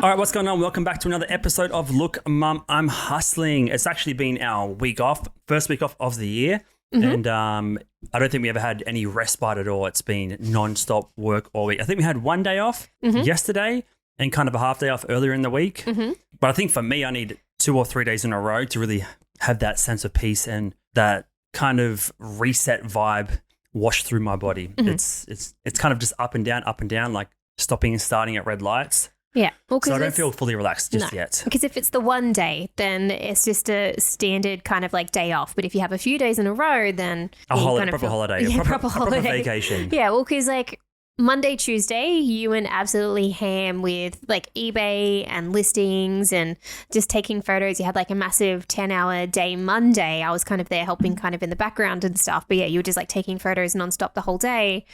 All right, what's going on? Welcome back to another episode of Look, Mum, I'm Hustling. It's actually been our week off, first week off of the year. And I don't think we ever had any respite at all. It's been non-stop work all week. I think we had one day off yesterday and kind of a half day off earlier in the week. But I think for me, I need 2 or 3 days in a row to really have that sense of peace and that kind of reset vibe wash through my body. It's kind of just up and down, like stopping and starting at red lights. Yeah. Well, so I don't feel fully relaxed just yet. Because if it's the one day, then it's just a standard kind of like day off. But if you have a few days in a row, then a proper holiday. Yeah, a proper vacation. Yeah, well, because like Monday, Tuesday, you went absolutely ham with like eBay and listings and just taking photos. You had like a massive 10-hour day Monday. I was kind of there helping kind of in the background and stuff. But yeah, you were just like taking photos nonstop the whole day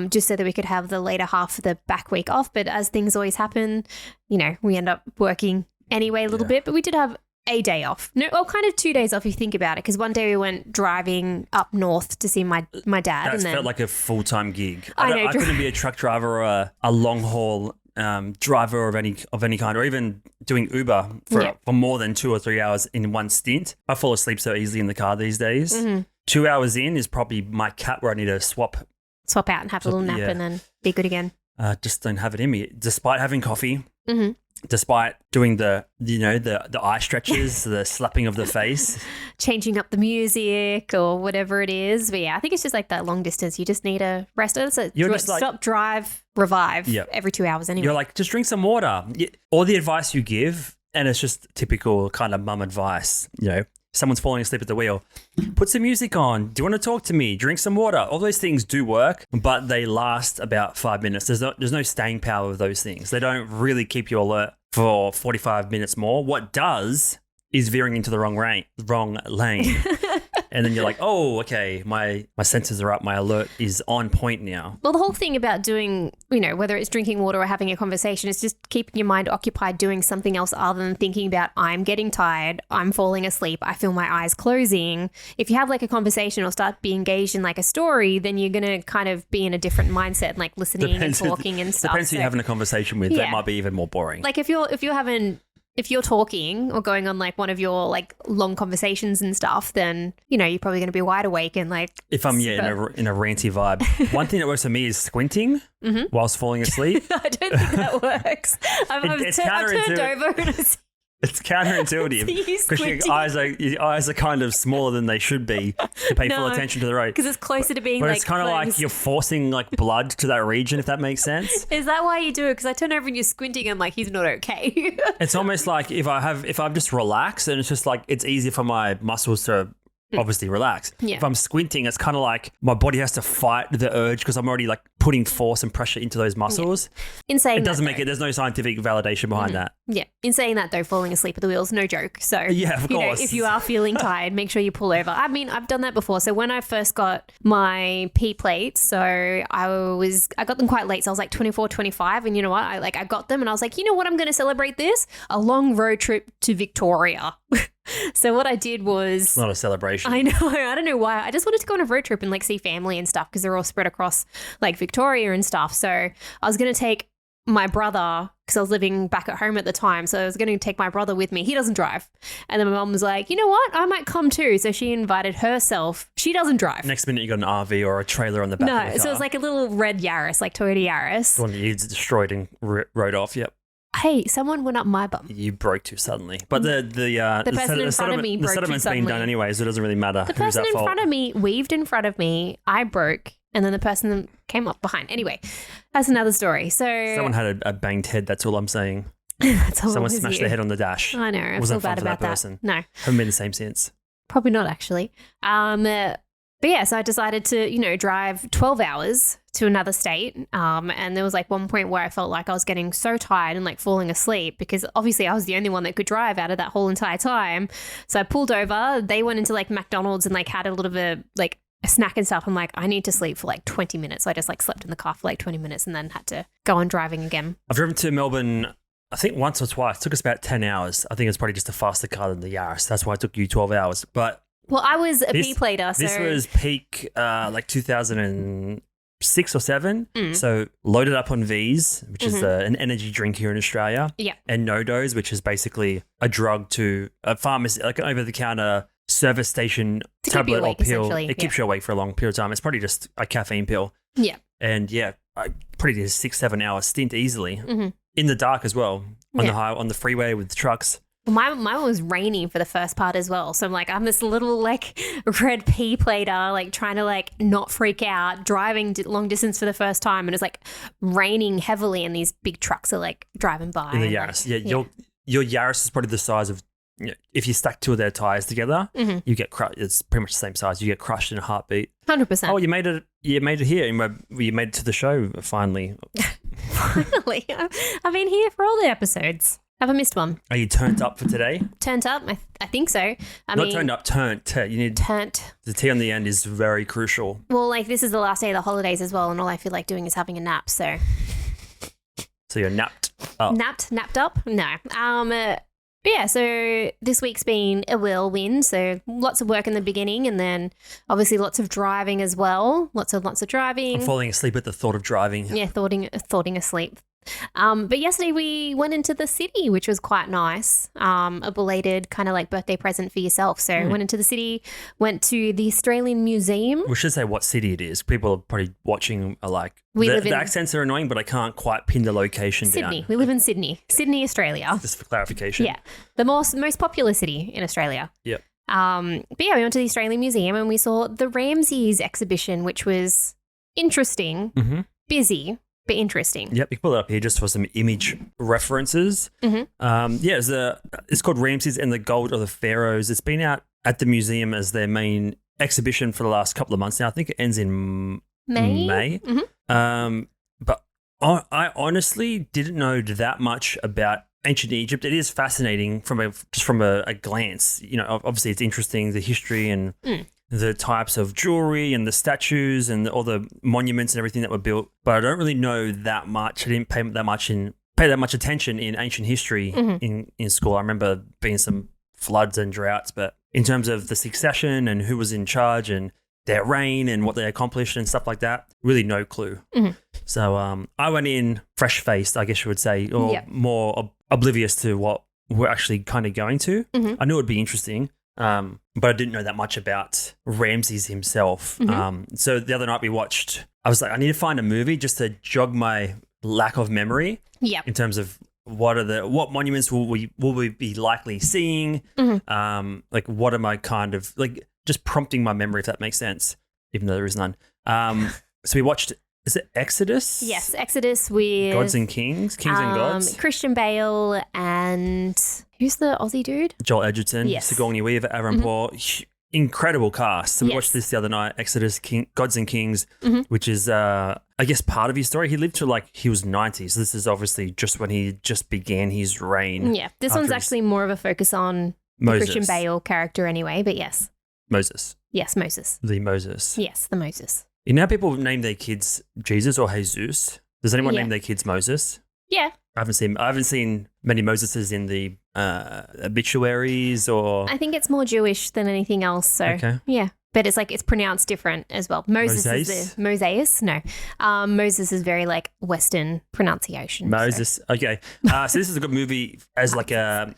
just so that we could have the later half of the back week off. But as things always happen, you know, we end up working anyway a little bit. But we did have a day off. No, well, kind of 2 days off if you think about it, because one day we went driving up north to see my dad. That felt like a full-time gig. I couldn't be a truck driver or a long-haul driver of any kind, or even doing Uber for more than 2 or 3 hours in one stint. I fall asleep so easily in the car these days. 2 hours in is probably my cap where I need to swap out and have a little nap and then be good again. Just don't have it in me. Despite having coffee, despite doing the eye stretches, the slapping of the face, changing up the music or whatever it is. But yeah, I think it's just like that long distance. You just need a rest. You're just stop, drive, revive every 2 hours anyway. You're like, just drink some water. All the advice you give, and it's just typical kind of mum advice, you know. Someone's falling asleep at the wheel. Put some music on. Do you want to talk to me? Drink some water. All those things do work, but they last about 5 minutes. There's no staying power of those things. They don't really keep you alert for 45 minutes more. What does is veering into the wrong lane. And then you're like, oh, okay, my senses are up. My alert is on point now. Well, the whole thing about doing, you know, whether it's drinking water or having a conversation is just keeping your mind occupied doing something else other than thinking about I'm getting tired, I'm falling asleep, I feel my eyes closing. If you have like a conversation or start being engaged in like a story, then you're going to kind of be in a different mindset, like listening and talking and stuff. Depends who you're having a conversation with. That might be even more boring. Like if you're talking or going on like one of your like long conversations and stuff, then, you know, you're probably going to be wide awake and like. If I'm in a ranty vibe. One thing that works for me is squinting whilst falling asleep. I don't think that works. I've turned over and it's counterintuitive because your eyes are kind of smaller than they should be to pay full attention to the road. Because it's closer to being but like it's kind of like you're forcing like blood to that region, if that makes sense. Is that why you do it? Because I turn over and you're squinting and I'm like, he's not okay. It's almost like if I'm just relaxed and it's just like it's easy for my muscles to obviously relax. Yeah. If I'm squinting, it's kind of like my body has to fight the urge because I'm already like putting force and pressure into those muscles. In saying it doesn't make it. There's no scientific validation behind that. Yeah. In saying that though, falling asleep at the wheel's no joke. So yeah, of course. Know, if you are feeling tired, make sure you pull over. I mean, I've done that before. So when I first got my P plates, so I got them quite late. So I was like 24, 25, and you know what? I got them, and I was like, you know what? I'm going to celebrate this, a long road trip to Victoria. So what I did was... It's not a celebration. I know. I don't know why. I just wanted to go on a road trip and like see family and stuff because they're all spread across like Victoria and stuff. So I was going to take my brother because I was living back at home at the time. So I was going to take my brother with me. He doesn't drive. And then my mum was like, you know what? I might come too. So she invited herself. She doesn't drive. Next minute you got an RV or a trailer on the back of the car. No, so it was like a little red Yaris, like Toyota Yaris. The one that you destroyed and rode off, yep. Hey, someone went up my bum. You broke too suddenly. But the person in front of me broke too suddenly. The settlement's been done anyway, so it doesn't really matter. The person in front of me weaved in front of me. I broke, and then the person came up behind. Anyway, that's another story. So someone had a banged head. That's all I'm saying. That's all. Someone smashed their head on the dash. I know. I feel bad about that. Person. No, haven't been the same since. Probably not actually. But yeah, so I decided to, you know, drive 12 hours to another state. And there was like one point where I felt like I was getting so tired and like falling asleep because obviously I was the only one that could drive out of that whole entire time. So I pulled over. They went into like McDonald's and like had a little bit of like a snack and stuff. I'm like, I need to sleep for like 20 minutes. So I just like slept in the car for like 20 minutes and then had to go on driving again. I've driven to Melbourne, I think once or twice. It took us about 10 hours. I think it's probably just a faster car than the Yaris. That's why it took you 12 hours. But well, I was a P-plater. So this was peak like 2010 6 or 7. So loaded up on V's, which is an energy drink here in Australia. Yeah. And No-Dose, which is basically a drug to a pharmacy, like an over-the-counter service station To keep you tablet or awake, pill. essentially, It keeps you awake for a long period of time. It's probably just a caffeine pill. Yeah. And yeah, I probably did a 6-7 hour stint easily in the dark as well on the freeway with the trucks. My one was raining for the first part as well. So I'm this little like red pea plater, like trying to like not freak out, driving long distance for the first time. And it's like raining heavily and these big trucks are like driving by. In the Yaris. Your Yaris is probably the size of, if you stack 2 of their tires together, you get crushed. It's pretty much the same size. You get crushed in a heartbeat. 100%. Oh, you made it here. You made it to the show finally. Finally. I've been here for all the episodes. Haven't missed one. Are you turned up for today? Turned up? I think so. Turned up, turned. You need Turnt. The T on the end is very crucial. Well, like this is the last day of the holidays as well, and all I feel like doing is having a nap. So you're napped up. Napped up? No. But yeah, so this week's been a whirlwind. So lots of work in the beginning, and then obviously lots of driving as well. Lots of driving. I'm falling asleep at the thought of driving. Yeah, thoughting asleep. But yesterday we went into the city, which was quite nice. A belated kind of like birthday present for yourself. So went into the city, went to the Australian Museum. We should say what city it is. People are probably watching are like, the accents are annoying, but I can't quite pin the location down. Sydney. We live in Sydney, Australia. Just for clarification. Yeah. The most popular city in Australia. Yep. But yeah, we went to the Australian Museum and we saw the Ramses exhibition, which was interesting, busy, but interesting. Yep, you can pull it up here just for some image references. It's called Ramses and the Gold of the Pharaohs. It's been out at the museum as their main exhibition for the last couple of months now. I think it ends in May. But I honestly didn't know that much about ancient Egypt. It is fascinating from a glance. Obviously it's interesting, the history and the types of jewelry and the statues and all the monuments and everything that were built. But I don't really know that much. I didn't pay that much attention in ancient history in school. I remember being some floods and droughts, but in terms of the succession and who was in charge and their reign and what they accomplished and stuff like that, really no clue. So I went in fresh-faced, I guess you would say, or more oblivious to what we're actually kind of going to. I knew it would be interesting. But I didn't know that much about Ramses himself. So the other night I was like, I need to find a movie just to jog my lack of memory in terms of what monuments will we be likely seeing? Like what am I kind of like just prompting my memory, if that makes sense, even though there is none. So we watched, is it Exodus? Yes, Exodus with Gods and Kings and Gods. Christian Bale and who's the Aussie dude? Joel Edgerton, Sigourney Weaver, Aaron Paul. Incredible cast. So we watched this the other night, Exodus, Gods and Kings, which is, I guess, part of his story. He lived to he was 90. So this is obviously just when he just began his reign. Yeah, this one's actually more of a focus on the Christian Bale character anyway, but yes. Moses. Yes, Moses. The Moses. Yes, the Moses. You know how people name their kids Jesus or Jesus? Does anyone name their kids Moses? Yeah. I haven't seen many Moseses in the obituaries or. I think it's more Jewish than anything else. So okay. Yeah, but it's pronounced different as well. Moses is Moses. No, Moses is very like Western pronunciation. Moses. So. Okay. So this is a good movie as like a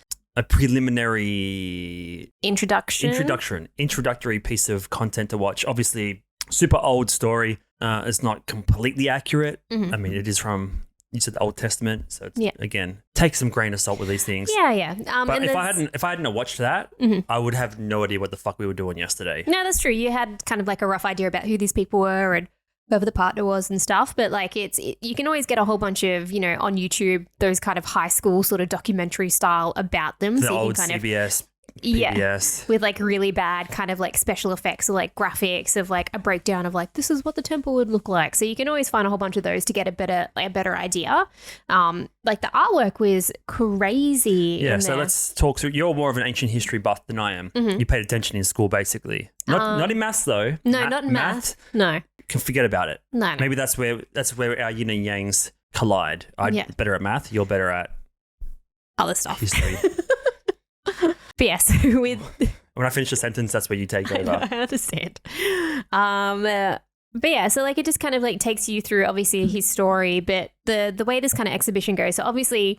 preliminary introductory piece of content to watch. Obviously, super old story. It's not completely accurate. I mean, it is from. You said the Old Testament, so it's, again, take some grain of salt with these things. Yeah. But if I hadn't watched that, I would have no idea what the fuck we were doing yesterday. No, that's true. You had kind of like a rough idea about who these people were and whoever the partner was and stuff. But like you can always get a whole bunch of on YouTube those kind of high school sort of documentary style about them. The so old you can CBS. Yeah, with like really bad kind of like special effects or like graphics of like a breakdown of like this is what the temple would look like. So you can always find a whole bunch of those to get a better idea. Like the artwork was crazy. Yeah, so let's talk through. You're more of an ancient history buff than I am. You paid attention in school, basically. Not in maths though. No, not in math. No, can forget about it. No. Maybe that's where our yin and yangs collide. I'm better at math. You're better at other stuff. History. But yes, when I finish a sentence, that's where you take over. I understand. But yeah, so like it just kind of like takes you through obviously his story, but the way this kind of exhibition goes. So obviously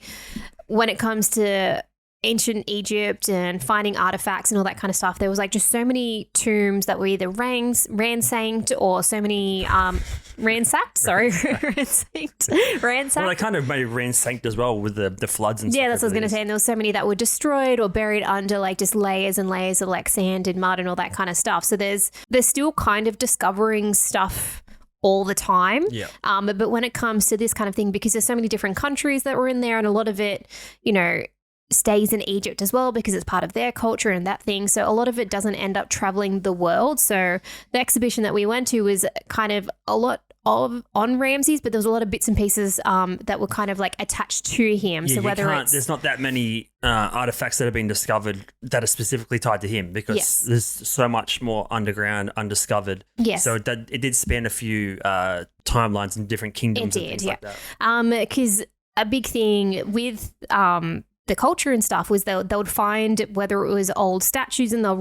when it comes to ancient Egypt and finding artifacts and all that kind of stuff, there was like just so many tombs that were either ransacked or so many ransacked. Well, they kind of maybe ransacked as well with the floods and stuff. Yeah, that's what I was going to say. And there was so many that were destroyed or buried under like just layers and layers of like sand and mud and all that kind of stuff. So they're still kind of discovering stuff all the time. Yeah. But when it comes to this kind of thing, because there's so many different countries that were in there and a lot of it, you know, stays in Egypt as well because it's part of their culture and that thing. So a lot of it doesn't end up traveling the world. So the exhibition that we went to was kind of a lot on Ramses, but there was a lot of bits and pieces that were kind of like attached to him. Yeah, so whether there's not that many artifacts that have been discovered that are specifically tied to him because there's so much more underground, undiscovered. Yes. So it did span a few timelines and different kingdoms and things like that. Because a big thing with the culture and stuff was they would find whether it was old statues and they'll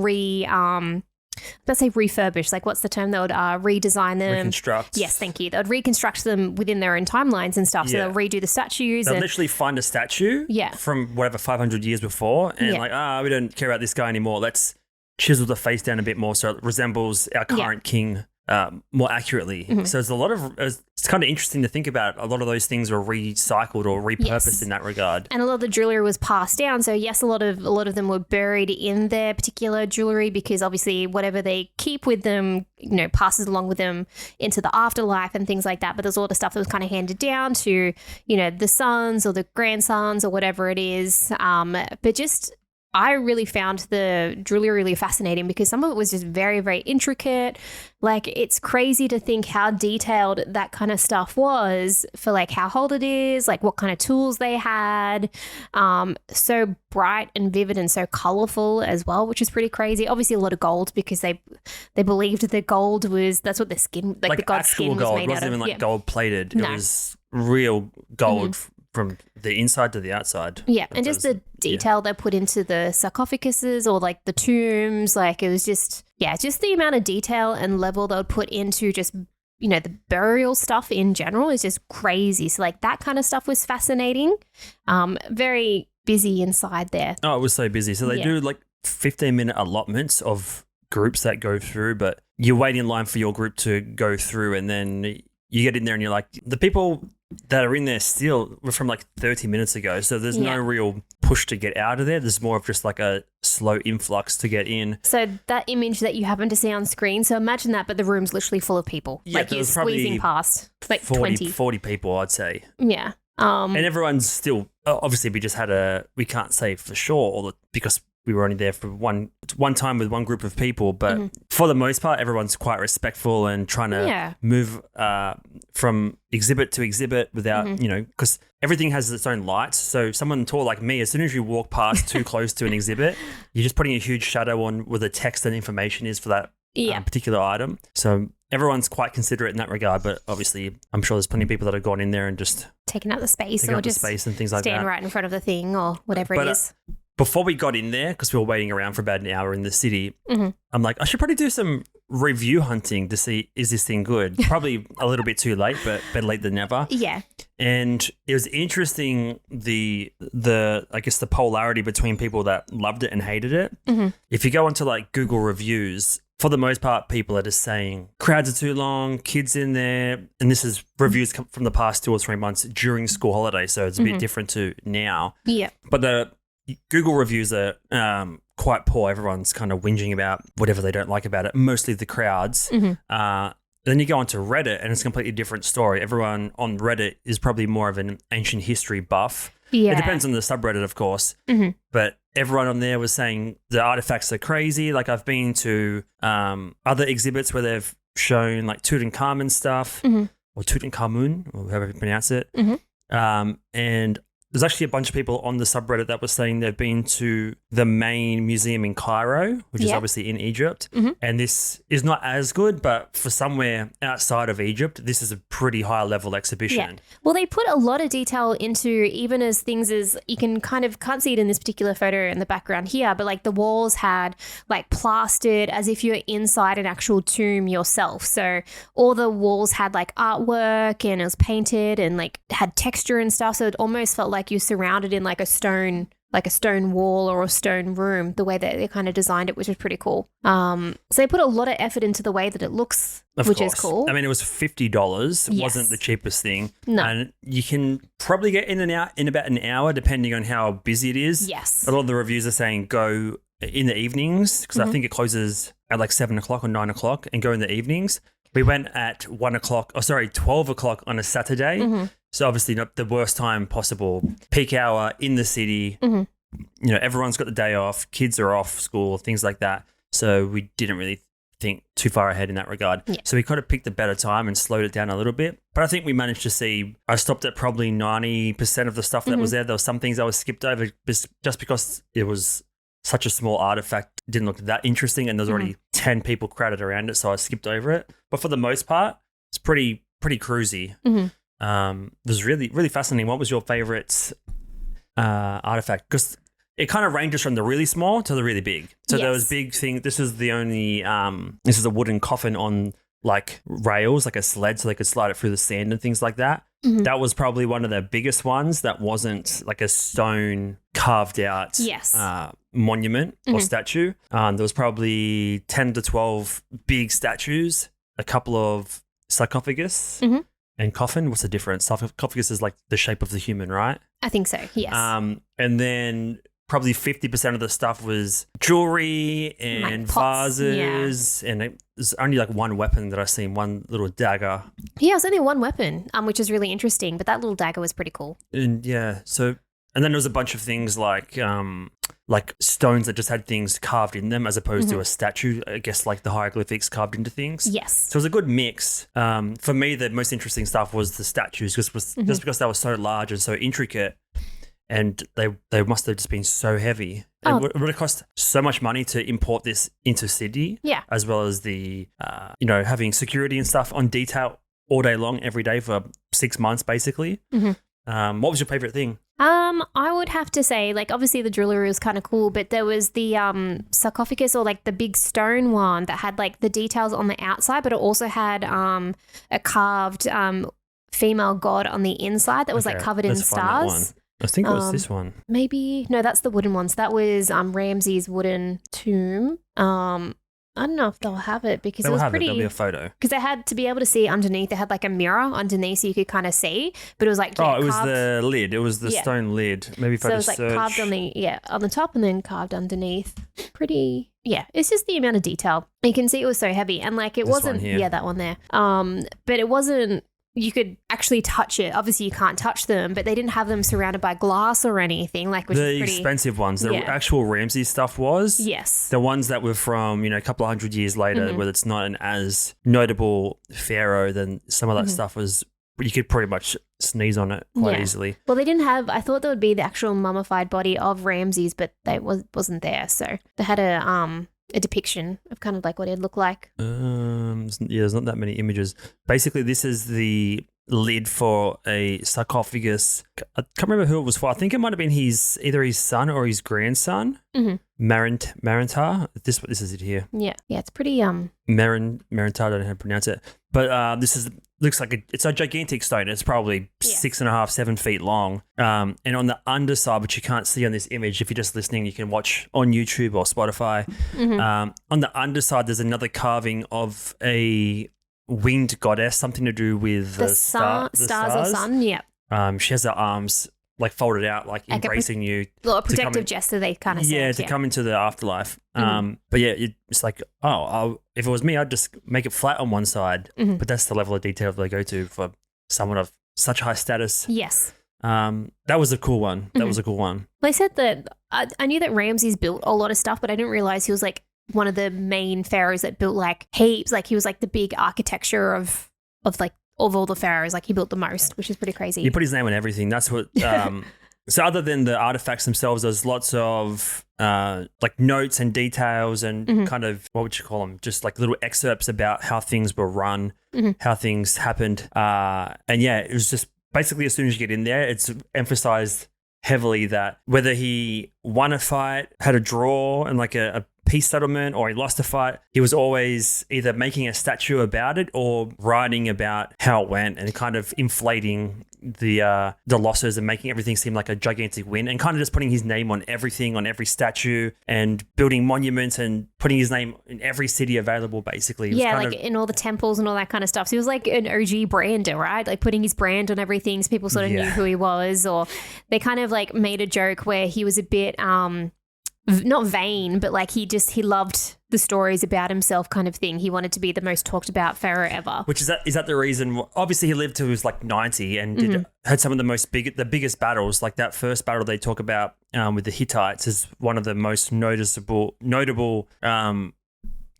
let's say refurbish, like what's the term? They would redesign them. Reconstruct. Yes, thank you. They would reconstruct them within their own timelines and stuff. So they'll redo the statues. They'll literally find a statue from whatever 500 years before and we don't care about this guy anymore. Let's chisel the face down a bit more so it resembles our current king more accurately. Mm-hmm. So it's kind of interesting to think about. A lot of those things were recycled or repurposed in that regard. And a lot of the jewelry was passed down. So yes, a lot of them were buried in their particular jewelry because obviously whatever they keep with them, you know, passes along with them into the afterlife and things like that. But there's a lot of stuff that was kind of handed down to, you know, the sons or the grandsons or whatever it is. But just I really found the jewelry really fascinating because some of it was just very, very intricate. Like, it's crazy to think how detailed that kind of stuff was for like how old it is, like what kind of tools they had. So bright and vivid and so colorful as well, which is pretty crazy. Obviously a lot of gold because they believed that gold that's what the skin, like the god's skin was gold. made out of. It wasn't even like gold plated. It was real gold from the inside to the outside. Yeah, and just the detail they put into the sarcophaguses or like the tombs, like it was just the amount of detail and level they would put into just, you know, the burial stuff in general is just crazy. So like that kind of stuff was fascinating. Very busy inside there. Oh, it was so busy. So they do like 15-minute allotments of groups that go through, but you wait in line for your group to go through and then you get in there and you're like, the people that are in there still were from like 30 minutes ago. So there's no real push to get out of there. There's more of just like a slow influx to get in. So that image that you happen to see on screen, so imagine that, but the room's literally full of people. Yeah, like you're squeezing past like 40 people, I'd say. Yeah. And everyone's still, obviously we can't say for sure because we were only there for one time with one group of people, but for the most part, everyone's quite respectful and trying to move from exhibit to exhibit without, you know, because everything has its own lights. So someone tall like me, as soon as you walk past too close to an exhibit, you're just putting a huge shadow on where the text and information is for that particular item. So everyone's quite considerate in that regard, but obviously I'm sure there's plenty of people that have gone in there and just taken up the space or just space and things like that. Stand right in front of the thing or whatever it is. Before we got in there, because we were waiting around for about an hour in the city, I'm like, I should probably do some review hunting to see, is this thing good? Probably a little bit too late, but better late than never. Yeah. And it was interesting, the I guess the polarity between people that loved it and hated it. If you go onto like Google reviews, for the most part, people are just saying crowds are too long, kids in there. And this is reviews from the past 2 or 3 months during school holiday. So it's a bit different to now. Yeah. But the Google reviews are quite poor. Everyone's kind of whinging about whatever they don't like about it, mostly the crowds. Then you go onto Reddit and it's a completely different story. Everyone on Reddit is probably more of an ancient history buff. Yeah. It depends on the subreddit, of course. But everyone on there was saying the artifacts are crazy. Like I've been to other exhibits where they've shown like Tutankhamun stuff or Tutankhamun, or however you pronounce it. And there's actually a bunch of people on the subreddit that were saying they've been to the main museum in Cairo, which is obviously in Egypt. And this is not as good, but for somewhere outside of Egypt, this is a pretty high level exhibition. Yeah. Well, they put a lot of detail into even as things as you can kind of can't see it in this particular photo in the background here, but like the walls had like plastered as if you're inside an actual tomb yourself. So all the walls had like artwork and it was painted and like had texture and stuff. So it almost felt like you're surrounded in like a stone wall or a stone room, the way that they kind of designed it, which is pretty cool. So they put a lot of effort into the way that it looks, which is cool. I mean, it was $50. It wasn't the cheapest thing. No. And you can probably get in and out in about an hour, depending on how busy it is. Yes. A lot of the reviews are saying go in the evenings because I think it closes at like 7 o'clock or 9 o'clock and go in the evenings. We went at 12 o'clock on a Saturday. So obviously not the worst time possible. Peak hour in the city. You know, everyone's got the day off. Kids are off school, things like that. So we didn't really think too far ahead in that regard. Yeah. So we kind of picked a better time and slowed it down a little bit. But I think we managed to see, I stopped at probably 90% of the stuff that was there. There were some things I was skipped over just because it was such a small artifact, didn't look that interesting, and there's already 10 people crowded around it, so I skipped over it. But for the most part, it's pretty cruisy. It was really, really fascinating. What was your favorite artifact? Because it kind of ranges from the really small to the really big. So there was big thing. This is the only, this is a wooden coffin on like rails, like a sled, so they could slide it through the sand and things like that. That was probably one of the biggest ones that wasn't like a stone carved out monument or statue. There was probably 10 to 12 big statues, a couple of sarcophagus and coffin. What's the difference? Sarcophagus is like the shape of the human, right? I think so, yes. And then probably 50% of the stuff was jewelry and like vases, and there's only like one weapon that I've seen, one little dagger. Yeah, it was only one weapon, which is really interesting, but that little dagger was pretty cool. And and then there was a bunch of things like stones that just had things carved in them as opposed to a statue, I guess like the hieroglyphics carved into things. Yes. So it was a good mix. For me, the most interesting stuff was the statues just because they were so large and so intricate. And they must have just been so heavy. It would have cost so much money to import this into Sydney. Yeah. As well as the, having security and stuff on detail all day long, every day for 6 months, basically. What was your favorite thing? I would have to say, like, obviously the jewelry was kind of cool, but there was the sarcophagus, or like the big stone one that had like the details on the outside, but it also had a carved female god on the inside that was like covered in stars. I think it was this one. Maybe. No, that's the wooden one. So that was Ramses' wooden tomb. I don't know if they'll have it because it was pretty. There'll be a photo. Because they had to be able to see underneath. They had like a mirror underneath so you could kind of see. But it was like it was the lid. It was the stone lid. Maybe if I just search. So it was like carved on the top and then carved underneath. Pretty. Yeah, it's just the amount of detail. You can see it was so heavy, and like it wasn't. Yeah, that one there. But it wasn't. You could actually touch it. Obviously, you can't touch them, but they didn't have them surrounded by glass or anything. Like which the expensive ones, the actual Ramses stuff was. Yes. The ones that were from a couple of hundred years later, where it's not an as notable pharaoh, then some of that stuff was. You could pretty much sneeze on it quite easily. Well, they didn't have. I thought there would be the actual mummified body of Ramses, but they wasn't there. So they had a depiction of kind of like what it'd look like. There's not that many images. Basically, this is the lid for a sarcophagus. I can't remember who it was for. I think it might have been either his son or his grandson. Marantar. This is it here. Yeah, it's pretty Marantar. I don't know how to pronounce it, but looks like it's a gigantic stone. It's probably 6.5, 7 feet long. And on the underside, which you can't see on this image, if you're just listening, you can watch on YouTube or Spotify. On the underside, there's another carving of a winged goddess, something to do with the stars or sun. Yeah. She has her arms like folded out, like embracing you. A protective gesture, they kind of said. To come into the afterlife. But yeah, it's like, if it was me, I'd just make it flat on one side. But that's the level of detail they go to for someone of such high status. Yes. That was a cool one. That was a cool one. They said that I knew that Ramses built a lot of stuff, but I didn't realize he was like one of the main pharaohs that built like heaps. Like he was like the big architecture of all the pharaohs. Like he built the most, which is pretty crazy. He put his name on everything. That's what So other than the artifacts themselves, there's lots of like notes and details and kind of, what would you call them? Just like little excerpts about how things were run, how things happened. And yeah, it was just basically as soon as you get in there, it's emphasized heavily that whether he won a fight, had a draw and like a peace settlement, or he lost a fight, he was always either making a statue about it or writing about how it went and kind of inflating the losses and making everything seem like a gigantic win, and kind of just putting his name on everything, on every statue, and building monuments and putting his name in every city available, basically. Yeah, like in all the temples and all that kind of stuff. So he was like an OG brander, right? Like putting his brand on everything so people sort of knew who he was. Or they kind of like made a joke where he was a bit not vain, but like he loved the stories about himself kind of thing. He wanted to be the most talked about pharaoh ever. Which is that the reason? Obviously, he lived to he was like 90 and had some of the biggest battles. Like that first battle they talk about with the Hittites is one of the most notable, one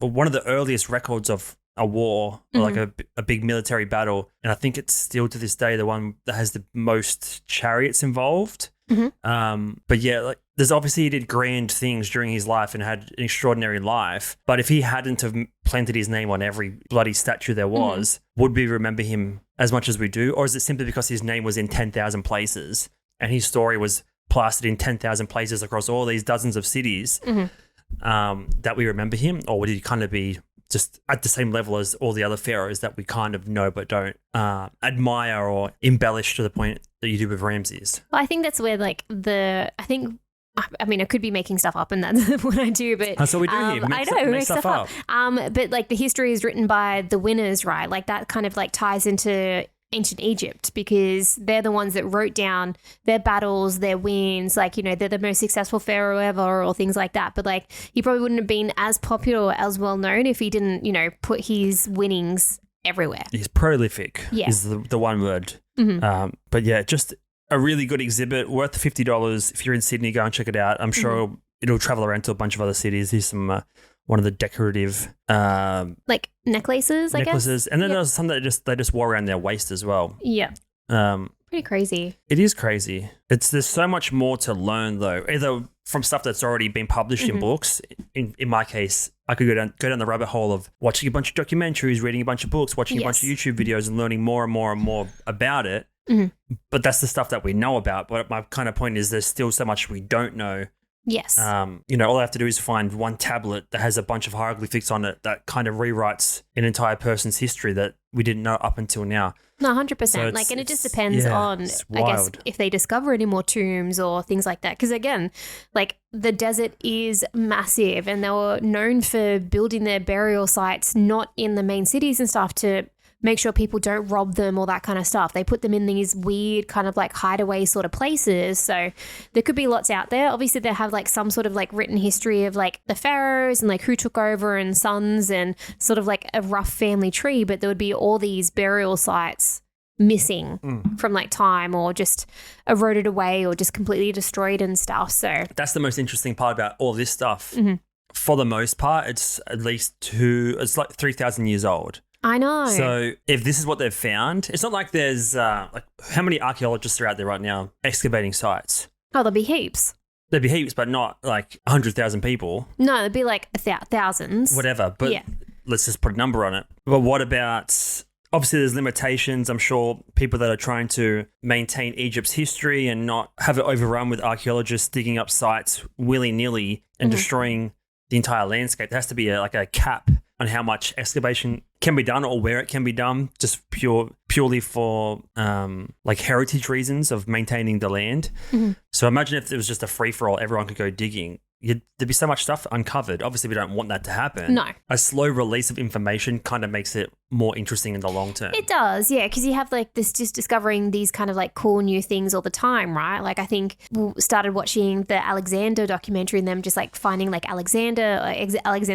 of the earliest records of a war, or like a big military battle. And I think it's still to this day the one that has the most chariots involved. But yeah, like there's obviously he did grand things during his life and had an extraordinary life. But if he hadn't have planted his name on every bloody statue there was, would we remember him as much as we do? Or is it simply because his name was in 10,000 places and his story was plastered in 10,000 places across all these dozens of cities that we remember him? Or would he kind of be just at the same level as all the other pharaohs that we kind of know but don't admire or embellish to the point that you do with Ramses? Well, I think that's where I mean, I could be making stuff up, and that's what I do. But that's what we do here. We make stuff up. But like the history is written by the winners, right? Like that kind of like ties into ancient Egypt, because they're the ones that wrote down their battles, their wins, like, you know, they're the most successful pharaoh ever or things like that. But like he probably wouldn't have been as popular or as well known if he didn't, you know, put his winnings everywhere. He's prolific is the one word. But yeah, just a really good exhibit, worth $50. If you're in Sydney, go and check it out. I'm sure it'll travel around to a bunch of other cities. Here's some one of the decorative like necklaces, I guess. And then there's some that they just wore around their waist as well. Yeah. Pretty crazy. It is crazy. There's so much more to learn though, either from stuff that's already been published in books. In my case, I could go down the rabbit hole of watching a bunch of documentaries, reading a bunch of books, watching a bunch of YouTube videos and learning more and more and more about it. But that's the stuff that we know about. But my kind of point is there's still so much we don't know. Yes. You know, all I have to do is find one tablet that has a bunch of hieroglyphics on it that kind of rewrites an entire person's history that we didn't know up until now. No, 100%. So and it just depends on, I guess, if they discover any more tombs or things like that. Because again, like the desert is massive and they were known for building their burial sites not in the main cities and stuff to make sure people don't rob them, all that kind of stuff. They put them in these weird kind of like hideaway sort of places. So there could be lots out there. Obviously, they have like some sort of like written history of like the pharaohs and like who took over and sons and sort of like a rough family tree. But there would be all these burial sites missing from like time or just eroded away or just completely destroyed and stuff. So that's the most interesting part about all this stuff. For the most part, it's at least it's like 3,000 years old. I know. So if this is what they've found, it's not like there's like how many archaeologists are out there right now excavating sites? Oh, there'll be heaps. There'd be heaps, but not like 100,000 people. No, there'd be like thousands. Whatever, but let's just put a number on it. But what about, obviously there's limitations. I'm sure people that are trying to maintain Egypt's history and not have it overrun with archaeologists digging up sites willy-nilly and destroying the entire landscape. There has to be a cap on how much excavation can be done or where it can be done, just purely for like heritage reasons of maintaining the land. So imagine if it was just a free-for-all, everyone could go digging. There'd be so much stuff uncovered. Obviously, we don't want that to happen. No. A slow release of information kind of makes it more interesting in the long term. It does, yeah, because you have like this just discovering these kind of like cool new things all the time, right? Like I think we started watching the Alexander documentary and them just like finding like Alexander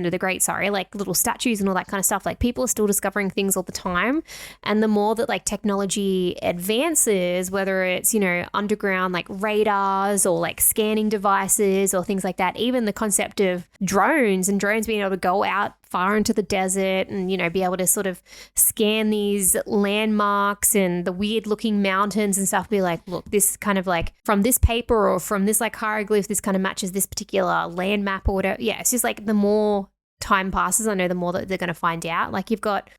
the Great, like little statues and all that kind of stuff. Like people are still discovering things all the time. And the more that like technology advances, whether it's, you know, underground like radars or like scanning devices or things like that, even the concept of drones being able to go out far into the desert and, be able to sort of scan these landmarks and the weird looking mountains and stuff. Be like, look, this kind of like from this paper or from this like hieroglyph, this kind of matches this particular land map or whatever. Yeah, it's just like the more time passes, I know the more that they're going to find out. Like you've got,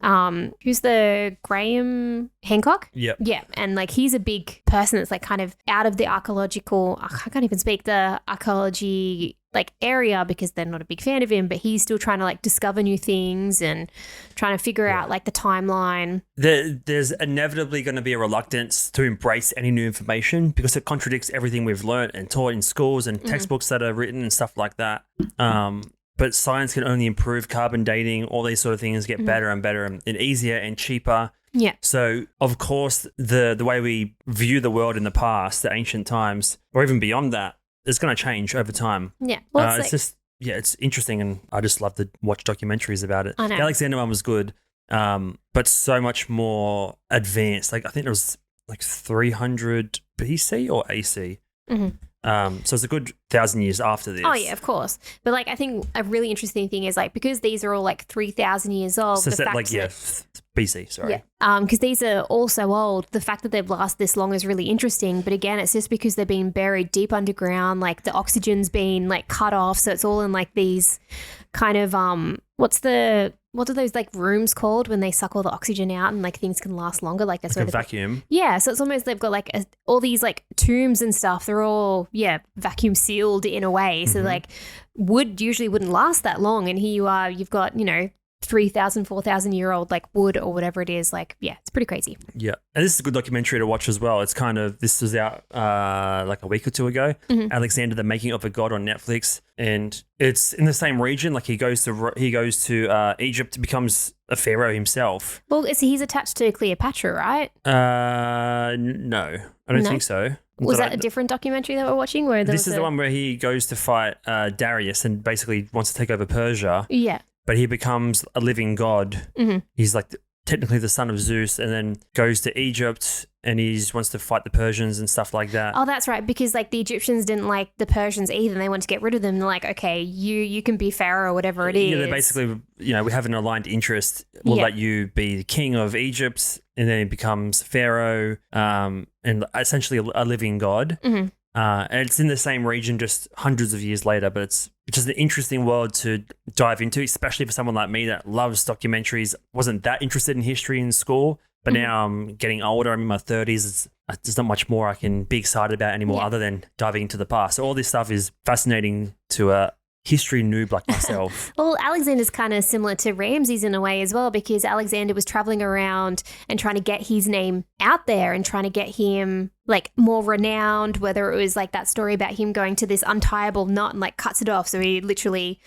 who's the Graham Hancock? Yep. Yeah. And like he's a big person that's like kind of out of the archaeological, I can't even speak the archaeology like area because they're not a big fan of him, but he's still trying to like discover new things and trying to figure out like the timeline. There's inevitably going to be a reluctance to embrace any new information because it contradicts everything we've learned and taught in schools and textbooks that are written and stuff like that. But science can only improve, carbon dating, all these sort of things get better and better and easier and cheaper. Yeah. So, of course, the way we view the world in the past, the ancient times, or even beyond that, it's going to change over time. Yeah. Well, it's interesting, and I just love to watch documentaries about it. I know. The Alexander one was good, but so much more advanced. Like I think it was like 300 BC or AC. Mm-hmm. So it's a good 1,000 years after this. Oh yeah, of course. But like, I think a really interesting thing is like because these are all like 3,000 years old. So BC. Sorry. Yeah. Because these are all so old. The fact that they've lasted this long is really interesting. But again, it's just because they're being buried deep underground. Like the oxygen's been like cut off, so it's all in like these kind of what are those like rooms called when they suck all the oxygen out and like things can last longer? Like that's like a vacuum. Yeah, so it's almost they've got like all these like tombs and stuff. They're all vacuum sealed in a way. So like wood usually wouldn't last that long, and here you are. You've got 3,000, 4,000 year old like wood or whatever it is. Like it's pretty crazy. Yeah, and this is a good documentary to watch as well. It's kind of this was out like a week or two ago. Alexander, the Making of a God on Netflix, and it's in the same region. Like he goes to Egypt, becomes a pharaoh himself. Well, he's attached to Cleopatra, right? No, I don't think so. Was that a different documentary that we're watching? This is the one where he goes to fight Darius and basically wants to take over Persia. Yeah. But he becomes a living god. He's like technically the son of Zeus, and then goes to Egypt and he wants to fight the Persians and stuff like that. Oh, that's right. Because like the Egyptians didn't like the Persians either. And they wanted to get rid of them. They're like, okay, you can be pharaoh or whatever it is. Yeah, they basically, we have an aligned interest. We'll let you be the king of Egypt, and then he becomes pharaoh and essentially a living god. And it's in the same region just hundreds of years later, but it's just an interesting world to dive into, especially for someone like me that loves documentaries, wasn't that interested in history in school, but now I'm getting older, I'm in my 30s, there's not much more I can be excited about anymore other than diving into the past. So all this stuff is fascinating to a history noob like myself. Well, Alexander's kind of similar to Ramses in a way as well, because Alexander was traveling around and trying to get his name out there and trying to get him like more renowned, whether it was like that story about him going to this untieable knot and like cuts it off. So he literally,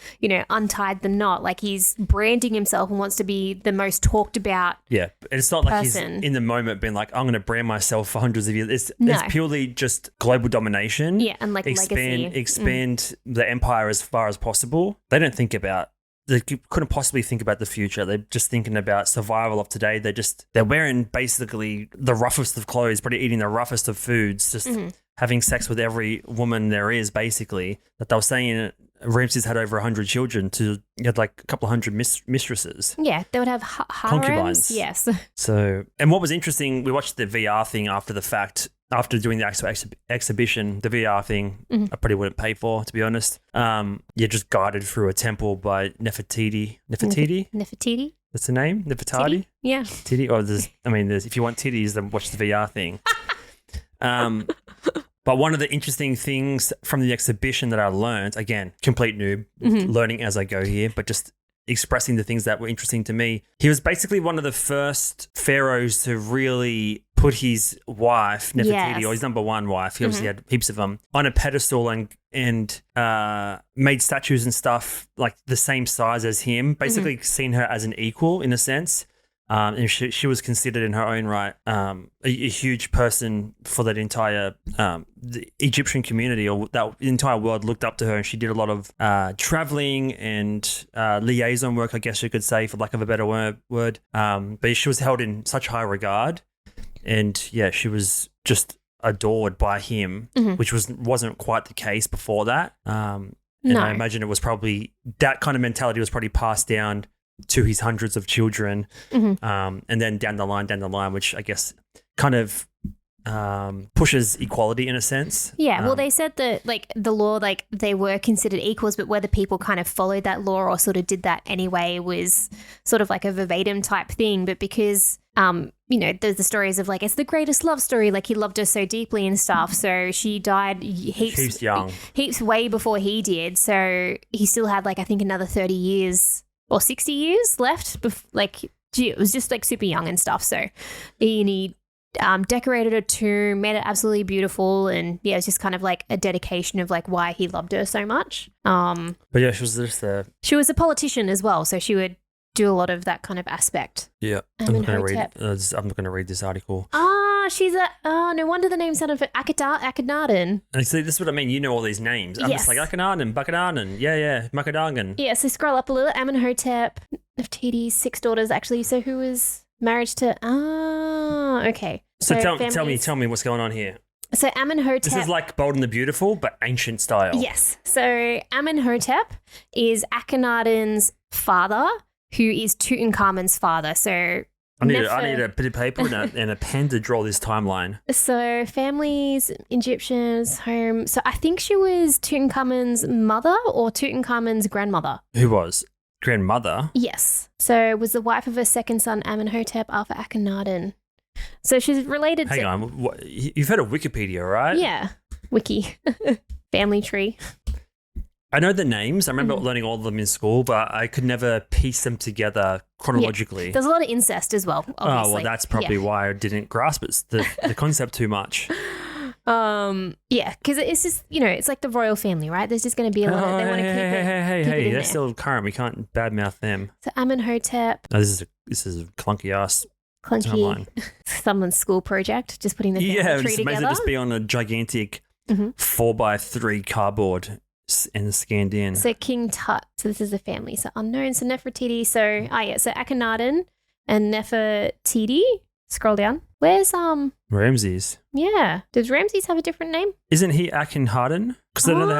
untied the knot. Like he's branding himself and wants to be the most talked about. Yeah. It's not like he's in the moment being like, I'm going to brand myself for hundreds of years. It's purely just global domination. Yeah. And like legacy. Expand the empire as far as possible. They couldn't possibly think about the future. They're just thinking about survival of today. They're wearing basically the roughest of clothes, probably eating the roughest of foods, just having sex with every woman there is, basically. That they were saying Ramses had over 100 children. He had like a couple of hundred mistresses. Yeah, they would have concubines. Yes. So, and what was interesting, we watched the VR thing after the fact. After doing the actual exhibition, the VR thing, I probably wouldn't pay for, to be honest. You're just guided through a temple by Nefertiti. Nefertiti? That's the name? Nefertari? Titty? Yeah. Titty? Or if you want titties, then watch the VR thing. But one of the interesting things from the exhibition that I learned, again, complete noob, learning as I go here, but just expressing the things that were interesting to me. He was basically one of the first pharaohs to really put his wife, Nefertiti, or his number one wife, he obviously had heaps of them, on a pedestal and made statues and stuff like the same size as him, basically seen her as an equal in a sense. And she was considered in her own right a huge person for that entire the Egyptian community, or that entire world looked up to her, and she did a lot of traveling and liaison work, I guess you could say, for lack of a better word. But she was held in such high regard, and she was just adored by him, which wasn't quite the case before that. And I imagine it was probably that kind of mentality was probably passed down to his hundreds of children, and then down the line, which I guess kind of pushes equality in a sense. Yeah, well, they said that like the law, like they were considered equals, but whether people kind of followed that law or sort of did that anyway was sort of like a verbatim type thing. But because there's the stories of like it's the greatest love story, like he loved her so deeply and stuff. So she died heaps young, heaps way before he did. So he still had like I think another 30 years or 60 years left. It was just like super young and stuff. So he decorated a tomb, made it absolutely beautiful, and yeah, it's just kind of like a dedication of like why he loved her so much. But yeah, she was a politician as well, so she would do a lot of that kind of aspect. Yeah, I'm not going to read this article. No wonder the name sounded for Akhenaten. And see, this is what I mean. You know all these names. I'm just like Akhenaten, Bakhenaten, Makadagan. Yeah, so scroll up a little. Amenhotep, Nefertiti's 6 daughters actually. So who was marriage to? Okay. So tell me what's going on here. So Amenhotep. This is like Bold and the Beautiful, but ancient style. Yes. So Amenhotep is Akhenaten's father, who is Tutankhamun's father. So I need a bit of paper and a pen to draw this timeline. So families, Egyptians, home. So I think she was Tutankhamun's mother or Tutankhamun's grandmother. Who was? Grandmother? Yes. So was the wife of her second son, Amenhotep, after Akhenaten. So she's related Hang on. You've heard of Wikipedia, right? Yeah. Wiki. Family tree. I know the names. I remember learning all of them in school, but I could never piece them together chronologically. Yeah. There's a lot of incest as well, obviously. Oh, well, that's probably why I didn't grasp the concept too much. Yeah, because it's just, it's like the royal family, right? There's just going to be a lot they want to keep it. Hey, they're still current. We can't badmouth them. So Amenhotep. Oh, this is a clunky timeline. Someone's school project, just putting the family tree together. Imagine just be on a gigantic 4x3 cardboard and scanned in. So King Tut. So this is the family. So unknown. So Nefertiti. So Akhenaten and Nefertiti. Scroll down. Where's Ramses? Yeah. Does Ramses have a different name? Isn't he Akhenaten? Because I know they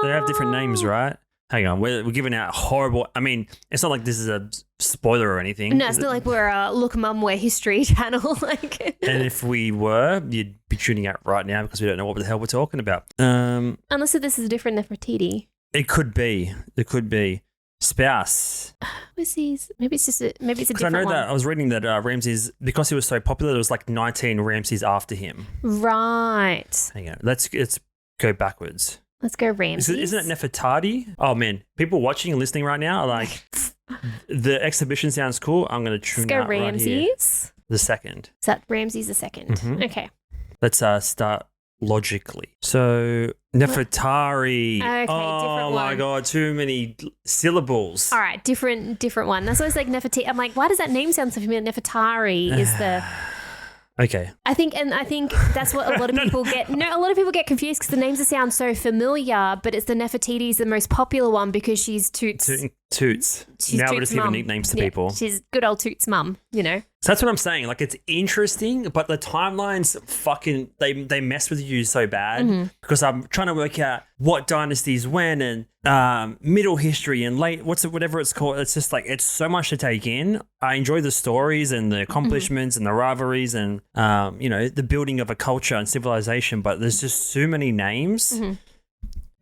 have different names, right? Hang on, we're giving out horrible. I mean, it's not like this is a spoiler or anything. No, it's not like we're a Look Mum, We're History channel. And if we were, you'd be tuning out right now because we don't know what the hell we're talking about. Unless this is a different Nefertiti. It could be. Spouse. Maybe it's a different one. Because I know that I was reading that Ramses, because he was so popular, there was like 19 Ramses after him. Right. Hang on, let's go backwards. Let's go Ramses. Isn't it Nefertari? Oh man, people watching and listening right now are like, the exhibition sounds cool. I'm going to tune out Ramses. Right here. The second. Is that Ramses the second? Mm-hmm. Okay. Let's start logically. So Nefertari. Okay, different oh my one. God, too many syllables. All right, different one. That's always like Nefertiti. I'm like, why does that name sound so familiar? Nefertari is the. Okay. I think that's what a lot of people get. No, a lot of people get confused because the names sound so familiar, but it's the Nefertiti's the most popular one because she's Toots. Toots. She's now Toots' we're just giving nicknames to people. She's good old Toots' mum, So that's what I'm saying. Like, it's interesting, but the timelines fucking, they mess with you so bad because I'm trying to work out what dynasties when and middle history and late, whatever it's called. It's just like, it's so much to take in. I enjoy the stories and the accomplishments and the rivalries and, the building of a culture and civilization, but there's just so many names.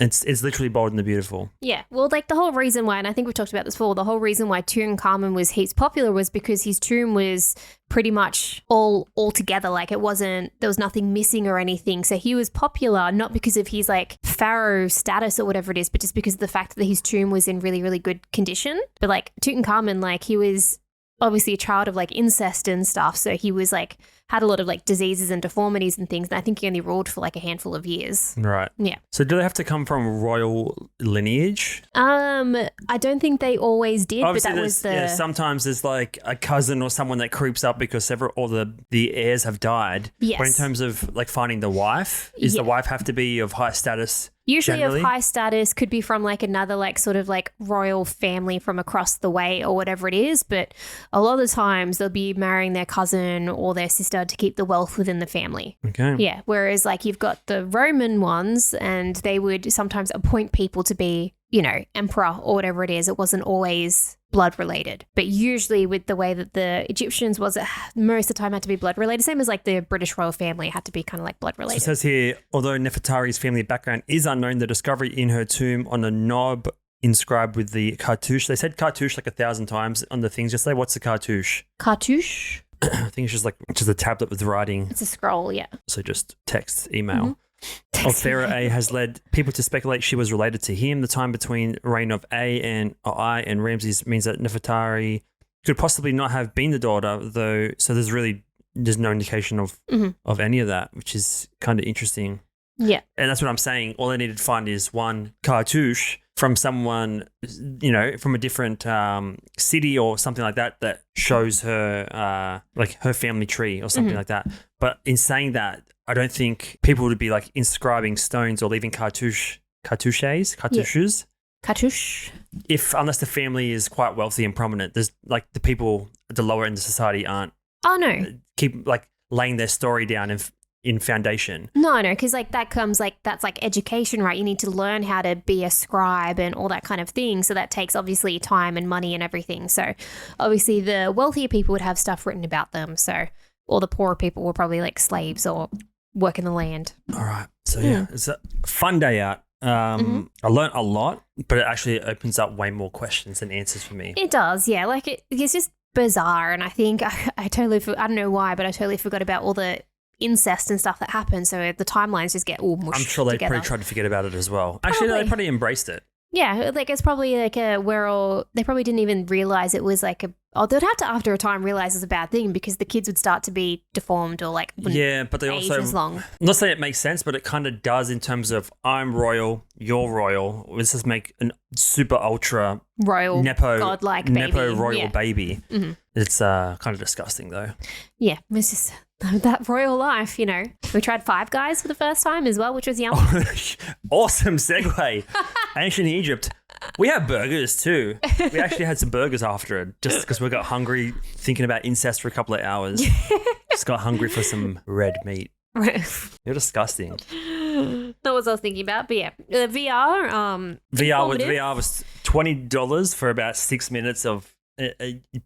It's literally Bold and the Beautiful. Yeah. Well, like the whole reason why, and I think we've talked about this before, the whole reason why Tutankhamun was heaps popular was because his tomb was pretty much all together. Like there was nothing missing or anything. So he was popular not because of his like pharaoh status or whatever it is, but just because of the fact that his tomb was in really, really good condition. But like Tutankhamun, like he was obviously a child of like incest and stuff. So he was like, had a lot of like diseases and deformities and things. And I think he only ruled for like a handful of years. Right. Yeah. So do they have to come from royal lineage? I don't think they always did, obviously, but that was the... sometimes there's like a cousin or someone that creeps up because all the heirs have died. Yes. But in terms of like finding the wife, does the wife have to be of high status? Usually generally? Of high status, could be from like another like sort of like royal family from across the way or whatever it is. But a lot of the times they'll be marrying their cousin or their sister to keep the wealth within the family. Okay. Yeah. Whereas like you've got the Roman ones and they would sometimes appoint people to be emperor or whatever it is, it wasn't always blood related. But usually with the way that the Egyptians was, most of the time had to be blood related. Same as like the British royal family had to be kind of like blood So related. it says here, although Nefertari's family background is unknown, the discovery in her tomb on a knob inscribed with the cartouche. They said cartouche like 1,000 times on the things yesterday. What's the cartouche? Cartouche? I think it's just a tablet with writing. It's a scroll, yeah. So just text, email. Of Pharaoh A has led people to speculate she was related to him. The time between reign of I and Ramses means that Nefertari could possibly not have been the daughter, though. So there's no indication of any of that, which is kind of interesting. Yeah. And that's what I'm saying. All I needed to find is one cartouche from someone, from a different city or something like that shows her like her family tree or something like that. But in saying that, I don't think people would be like inscribing stones or leaving cartouches. Cartouche. Unless the family is quite wealthy and prominent, there's like the people at the lower end of society aren't. Oh, no. Keep like laying their story down in foundation. No, because like that comes like, that's like education, right? You need to learn how to be a scribe and all that kind of thing. So that takes obviously time and money and everything. So obviously the wealthier people would have stuff written about them. So all the poorer people were probably like slaves or work in the land. All right. So yeah, it's a fun day out. I learned a lot, but it actually opens up way more questions than answers for me. It does, yeah. Like it's just bizarre. And I think I don't know why, but I totally forgot about all the incest and stuff that happened. So the timelines just get all mushed I'm sure they together. probably tried to forget about it as well. Actually, no, they probably embraced it. Yeah, like it's probably like they probably didn't even realize it was like they'd have to after a time realize it's a bad thing because the kids would start to be deformed or like but they also long. I'm not saying it makes sense, but it kind of does in terms of I'm royal, you're royal. Let's just make a super ultra royal godlike baby. Nepo royal baby. It's kind of disgusting though. Yeah, it's just that royal life, We tried Five Guys for the first time as well, which was yum. Awesome segue. Ancient Egypt. We have burgers too. We actually had some burgers after it just because we got hungry thinking about incest for a couple of hours. Just got hungry for some red meat. You're disgusting. That was what I was thinking about. But yeah, the VR was $20 for about 6 minutes of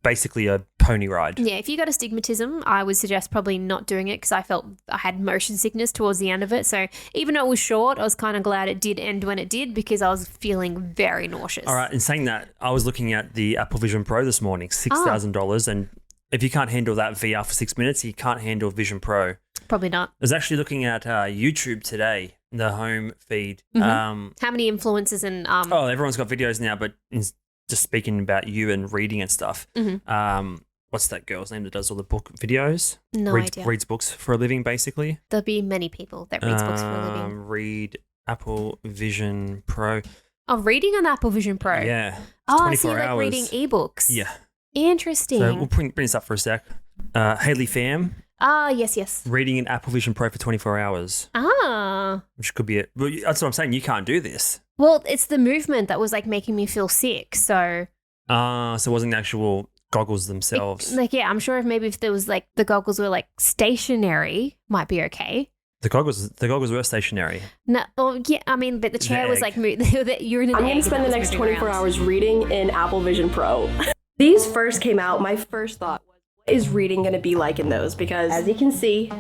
basically a pony ride. Yeah, if you got astigmatism, I would suggest probably not doing it because I felt I had motion sickness towards the end of it. So even though it was short, I was kind of glad it did end when it did because I was feeling very nauseous. All right, in saying that, I was looking at the Apple Vision Pro this morning, $6,000. And if you can't handle that VR for 6 minutes, you can't handle Vision Pro. Probably not. I was actually looking at YouTube today, the home feed. How many influencers and... everyone's got videos now, but... just speaking about you and reading and stuff. What's that girl's name that does all the book videos? No idea. Reads books for a living, basically. There'll be many people that reads books for a living. Read Apple Vision Pro. Oh, reading on Apple Vision Pro? Yeah. Oh, 24 so you're like hours. reading ebooks? Yeah. Interesting. So we'll bring this up for a sec. Haley Pham. Ah, yes. Reading an Apple Vision Pro for 24 hours. Ah. Which could be it. Well, that's what I'm saying. You can't do this. Well, it's the movement that was like making me feel sick. So. So it wasn't the actual goggles themselves. I'm sure if there was like the goggles were like stationary, might be okay. The goggles were stationary. No, well, yeah, I mean, but the chair was like you're in an egg. I'm going to spend the next 24 hours reading in Apple Vision Pro. These first came out, my first thought was, what is reading going to be like in those? Because as you can see,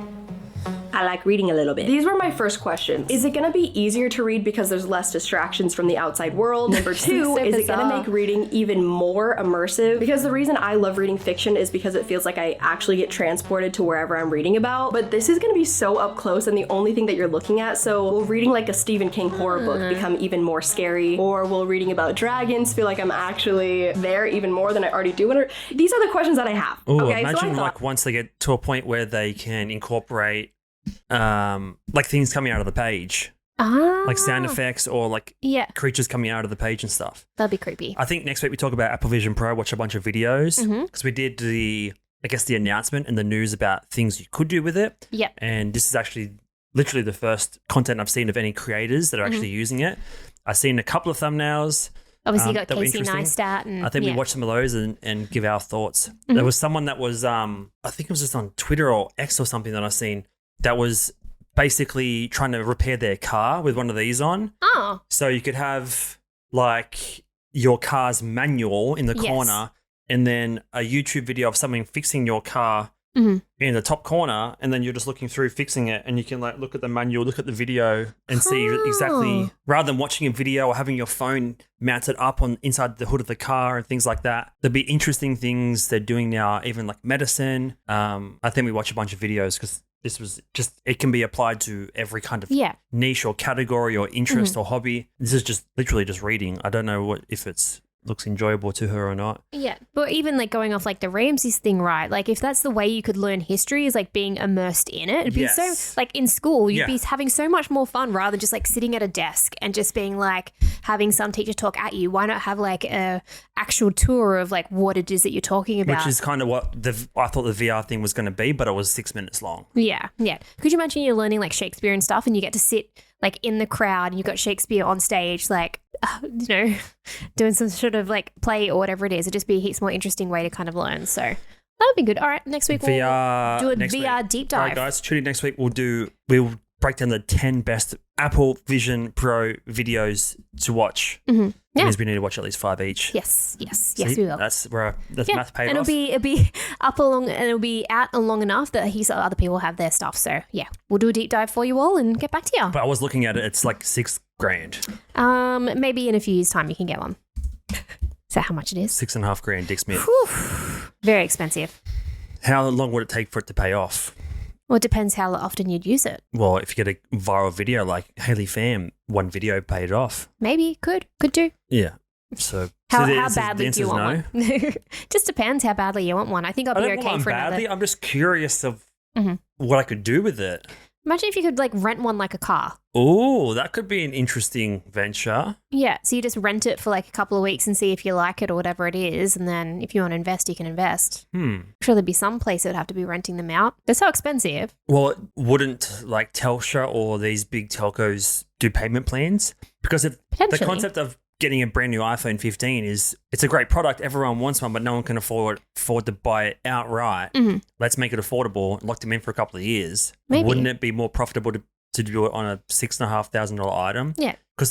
I like reading a little bit. These were my first questions. Is it going to be easier to read because there's less distractions from the outside world? Number two, so is it bizarre. going to make reading even more immersive? Because the reason I love reading fiction is because it feels like I actually get transported to wherever I'm reading about. But this is going to be so up close and the only thing that you're looking at. So will reading like a Stephen King horror book become even more scary? Or will reading about dragons feel like I'm actually there even more than I already do? These are the questions that I have. Oh, okay, imagine like once they get to a point where they can incorporate like things coming out of the page, like sound effects or like creatures coming out of the page and stuff. That'd be creepy. I think next week we talk about Apple Vision Pro, watch a bunch of videos because we did the announcement and the news about things you could do with it. Yep. And this is actually literally the first content I've seen of any creators that are actually using it. I've seen a couple of thumbnails. Obviously, you got Casey Neistat. And, I think we watch some of those and give our thoughts. There was someone that was, I think it was just on Twitter or X or something that I've seen that was basically trying to repair their car with one of these on. Oh. So you could have like your car's manual in the Yes. corner, and then a YouTube video of someone fixing your car Mhm. in the top corner, and then you're just looking through fixing it, and you can like look at the manual, look at the video, and see exactly, rather than watching a video or having your phone mounted up on inside the hood of the car and things like that. There'll be interesting things they're doing now, even like medicine. I think we watch a bunch of videos because this was just, it can be applied to every kind of Yeah. niche or category or interest or hobby. This is just literally just reading. I don't know if it's looks enjoyable to her or not. Yeah. But even like going off like the Ramses thing, right? Like if that's the way you could learn history is like being immersed in it. It'd be Yes. so like in school, you'd Yeah. be having so much more fun rather than just like sitting at a desk and just being like having some teacher talk at you. Why not have like a actual tour of like what it is that you're talking about? Which is kind of what I thought the VR thing was going to be, but it was 6 minutes long. Yeah, yeah. Could you imagine you're learning like Shakespeare and stuff and you get to sit like in the crowd and you've got Shakespeare on stage, like, you know, doing some sort of like play or whatever it is. It'd just be a heaps more interesting way to kind of learn. So that would be good. All right, next week we'll do a next VR week. deep All dive. right, guys, tune in next week. We'll break down the 10 best Apple Vision Pro videos to watch. Mm-hmm. That Yeah. means we need to watch at least 5 each. Yes, See? we will. That's where the Yeah, math paid and off. it'll be up along and it'll be out long enough that other people have their stuff. So yeah, we'll do a deep dive for you all and get back to you. But I was looking at it, it's like $6,000. Maybe in a few years' time you can get one. Is that how much it is? $6,500 Dick Smith. Whew. Very expensive. How long would it take for it to pay off? Well, it depends how often you'd use it. Well, if you get a viral video like Haley Pham, one video paid off. Maybe could do. Yeah. So How the badly do you answer's want one? Just depends how badly you want one. I think I'll I be don't okay want for one badly. another. I'm just curious of Mhm. what I could do with it. Imagine if you could like rent one like a car. Oh, that could be an interesting venture. Yeah, so you just rent it for like a couple of weeks and see if you like it or whatever it is, and then if you want to invest, you can invest. I'm sure there'd be some place that would have to be renting them out. They're so expensive. Well, wouldn't like Telstra or these big telcos do payment plans? Because if the Potentially. concept of getting a brand new iPhone 15 is it's a great product, everyone wants one, but no one can afford to buy it outright. Let's make it affordable, lock them in for a couple of years. Maybe. Wouldn't it be more profitable to do it on a $6,500 item? Yeah. Because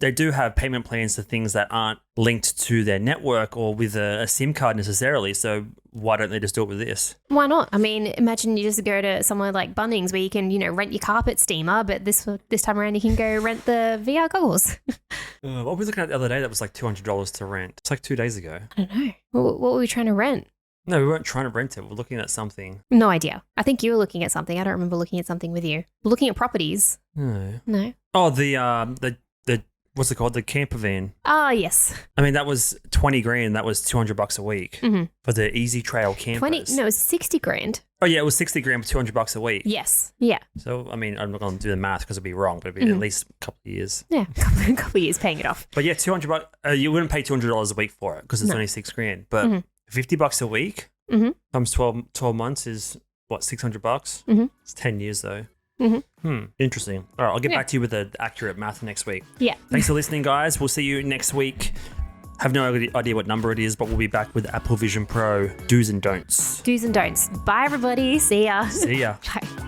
they do have payment plans to things that aren't linked to their network or with a SIM card necessarily. So why don't they just do it with this? Why not? I mean, imagine you just go to somewhere like Bunnings where you can, you know, rent your carpet steamer, but this time around you can go rent the VR goggles. What were we looking at the other day that was like $200 to rent? It's like 2 days ago. I don't know. What were we trying to rent? No, we weren't trying to rent it. We're looking at something. No idea. I think you were looking at something. I don't remember looking at something with you. We're looking at properties. No. No. Oh, the what's it called? The camper van. Ah, yes. I mean, that was $20,000. That was $200 a week for the Easy Trail campers. No, it's 60 grand. Oh yeah, it was $60,000 for $200 a week. Yes. Yeah. So I mean, I'm not going to do the math because it'd be wrong, but it'd be at least a couple of years. Yeah. A couple of years paying it off. But yeah, $200. You wouldn't pay $200 a week for it because it's only $6,000. But $50 a week times 12 months is what, $600? It's 10 years though. Interesting. All right, I'll get back to you with the accurate math next week. Yeah. Thanks for listening, guys. We'll see you next week. Have no idea what number it is, but we'll be back with Apple Vision Pro do's and don'ts. Do's and don'ts. Bye, everybody. See ya. See ya. Bye.